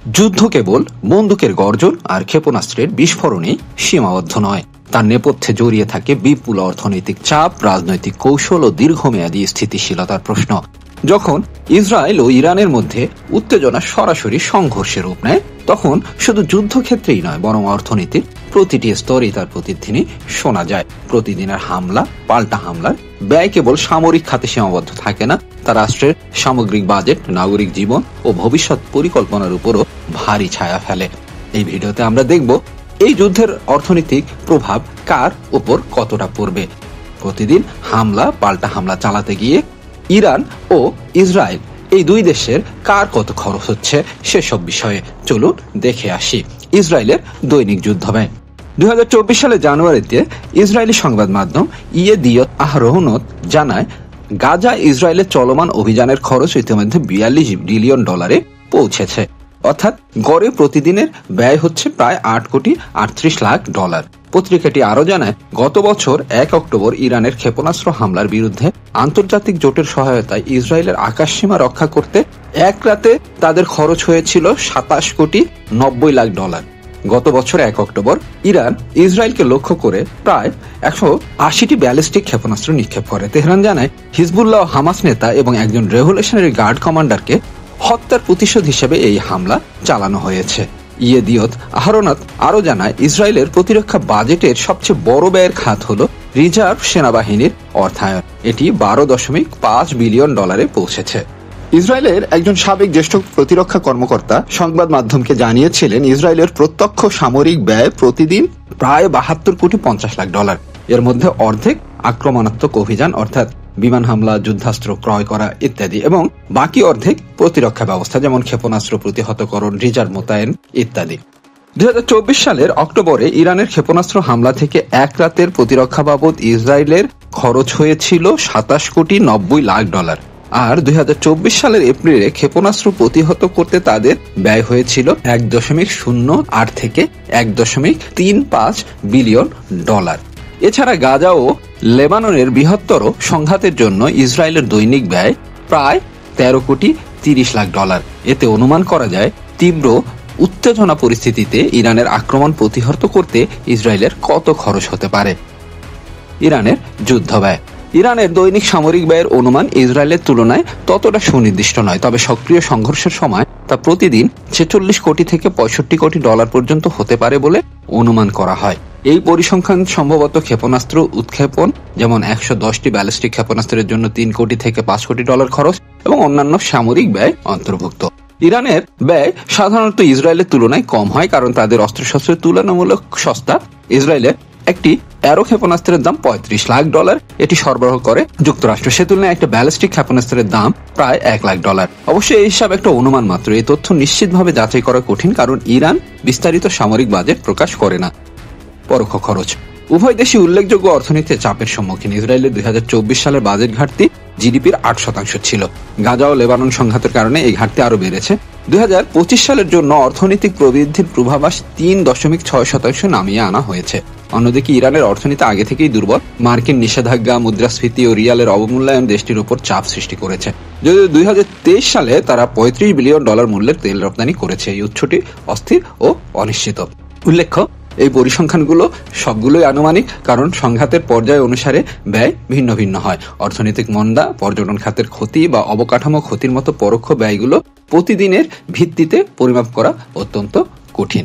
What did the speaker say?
যুদ্ধ কেবল বন্দুকের গর্জন আর ক্ষেপণাস্ত্রের বিস্ফোরণেই সীমাবদ্ধ নয়, তার নেপথ্যে জড়িয়ে থাকে বিপুল অর্থনৈতিক চাপ, রাজনৈতিক কৌশল ও দীর্ঘমেয়াদী স্থিতিশীলতার প্রশ্ন। যখন ইসরায়েল ও ইরানের মধ্যে উত্তেজনা সরাসরি সংঘর্ষের রূপ নেয়, তখন শুধু যুদ্ধক্ষেত্রেই নয়, বরং অর্থনীতির প্রতিটি স্তরেই তার প্রতিধ্বনি শোনা যায়। প্রতিদিনের হামলা, পাল্টা হামলার ব্যয় কেবল সামরিক খাতে সীমাবদ্ধ থাকে না, তা রাষ্ট্রের সামগ্রিক বাজেট, নাগরিক জীবন ও ভবিষ্যৎ পরিকল্পনার উপরও ভারী ছায়া ফেলে। এই ভিডিওতে আমরা দেখব এই যুদ্ধের অর্থনৈতিক প্রভাব কার উপর কতটা পড়বে। প্রতিদিন হামলা, পাল্টা হামলা চালাতে গিয়ে ইরান ও ইসরায়েল এই দুই দেশের কার কত খরচ হচ্ছে সেসব বিষয়ে চলুন দেখে আসি। ইসরায়েলের দৈনিক যুদ্ধ ব্যয়। 2024 সালের জানুয়ারিতে ইসরায়েলি সংবাদ মাধ্যম ইয়েদিয়ত আহরোনট জানায়, গাজা ইসরায়েলের চলমান অভিযানের খরচ ইতিমধ্যে $42 বিলিয়ন পৌঁছেছে। অর্থাৎ গড়ে প্রতিদিনের ব্যয় হচ্ছে প্রায় $8,38,00,000। পত্রিকাটি আরো জানায়, গত বছর 1 অক্টোবর ইরানের ক্ষেপণাস্ত্র হামলার বিরুদ্ধে আন্তর্জাতিক জোটের সহায়তায় ইসরায়েলের আকাশসীমা রক্ষা করতে এক রাতে তাদের খরচ হয়েছিল $27,90,00,000। গত বছর 1 অক্টোবর ইরান ইসরায়েলকে লক্ষ্য করে প্রায় 180টি ব্যালিস্টিক ক্ষেপণাস্ত্র নিক্ষেপ করে। তেহরান জানায়, হিজবুল্লাহ ও হামাস নেতা এবং একজন রেভলিউশনারি গার্ড কমান্ডারকে হত্যার প্রতিশোধ হিসেবে এই হামলা চালানো হয়েছে। ইয়েদিয়ত আহরোনট আরো জানায়, ইসরায়েলের প্রতিরক্ষা বাজেটের সবচেয়ে বড় ব্যয়ের খাত হল রিজার্ভ সেনাবাহিনীর অর্থায়ন। এটি $12.5 বিলিয়ন পৌঁছেছে। ইসরায়েলের একজন সাবেক জ্যেষ্ঠ প্রতিরক্ষা কর্মকর্তা সংবাদ মাধ্যমকে জানিয়েছিলেন, ইসরায়েলের প্রত্যক্ষ সামরিক ব্যয় প্রতিদিন প্রায় $72,50,00,000। এর মধ্যে অর্ধেক আক্রমণাত্মক অভিযান অর্থাৎ বিমান হামলা, যুদ্ধাস্ত্র ক্রয় করা ইত্যাদি, এবং বাকি অর্ধেক প্রতিরক্ষা ব্যবস্থা যেমন ক্ষেপণাস্ত্র প্রতিহতকরণ, রিজার্ভ মোতায়েন ইত্যাদি। 2024 সালের অক্টোবরে ইরানের ক্ষেপণাস্ত্র হামলা থেকে এক রাতের প্রতিরক্ষা বাবদ ইসরায়েলের খরচ হয়েছিল $27,90,00,000। আর 2024 সালের এপ্রিলে ক্ষেপণাস্ত্র প্রতিহত করতে তাদের ব্যয় হয়েছিল $1.08 থেকে $1.35 বিলিয়ন। এছাড়া গাজা ও লেবাননের বৃহত্তর সংঘাতের জন্য ইসরায়েলের দৈনিক ব্যয় প্রায় $13,30,00,000। এতে অনুমান করা যায়, তীব্র উত্তেজনা পরিস্থিতিতে ইরানের আক্রমণ প্রতিহত করতে ইসরায়েলের কত খরচ হতে পারে। ইরানের যুদ্ধ ব্যয়। ইরানের দৈনিক সামরিক ব্যয়ের অনুমান ইসরায়েলের তুলনায় ততটা সুনির্দিষ্ট নয়, তবে সক্রিয় সংঘর্ষের সময় তা প্রতিদিন $46 কোটি থেকে $65 কোটি পর্যন্ত হতে পারে বলে অনুমান করা হয়। এই পরিসংখ্যান সম্ভবত ক্ষেপণাস্ত্র উৎক্ষেপণ, যেমন 110টি ব্যালিস্টিক ক্ষেপণাস্ত্রের জন্য $3 কোটি থেকে $5 কোটি খরচ এবং অন্যান্য সামরিক ব্যয় অন্তর্ভুক্ত। ইরানের ব্যয় সাধারণত ইসরায়েলের তুলনায় কম হয়, কারণ তাদের অস্ত্রশস্ত্রের তুলনামূলক সস্তা। ইসরায়েলের একটি অ্যারো ক্ষেপণাস্ত্রের দাম $35,00,000, এটি সরবরাহ করে যুক্তরাষ্ট্র। সে তুলনায় একটা ব্যালিস্টিক ক্ষেপণাস্ত্রের দাম প্রায় $1,00,000। অবশ্যই এই হিসাব একটা অনুমান মাত্র, এই তথ্য নিশ্চিতভাবে যাচাই করা কঠিন, কারণ ইরান বিস্তারিত সামরিক বাজেট প্রকাশ করে না। পরোক্ষ খরচ। উভয় দেশই উল্লেখযোগ্য অর্থনীতিতে চাপের সম্মুখীন। ইসরায়েলের 2024 সালের বাজেট ঘাটতি জিডিপির 8% ছিল। গাজা ও লেবানন সংঘাতের কারণে এই ঘাটতি আরো বেড়েছে। 2025 সালের জন্য অর্থনৈতিক প্রবৃদ্ধির পূর্বাভাস 3.6% নামিয়ে আনা হয়েছে। অন্যদিকে ইরানের অর্থনীতি আগে থেকেই দুর্বল। মার্কিন নিষেধাজ্ঞা, মুদ্রাস্ফীতি ও রিয়ালের অবমূল্যায়ন দেশটির উপর চাপ সৃষ্টি করেছে। যদিও 2023 সালে তারা $35 বিলিয়ন মূল্যের তেল রপ্তানি করেছে। এই উৎসটি অস্থির ও অনিশ্চিত। উল্লেখ্য, এই পরিসংখ্যানগুলো সবগুলোই আনুমানিক, কারণ সংঘাতের পর্যায় অনুসারে ব্যয় ভিন্ন ভিন্ন হয়। অর্থনৈতিক মন্দা, পর্যটন খাতের ক্ষতি বা অবকাঠামো ক্ষতির মতো পরোক্ষ ব্যয়গুলো প্রতিদিনের ভিত্তিতে পরিমাপ করা অত্যন্ত কঠিন।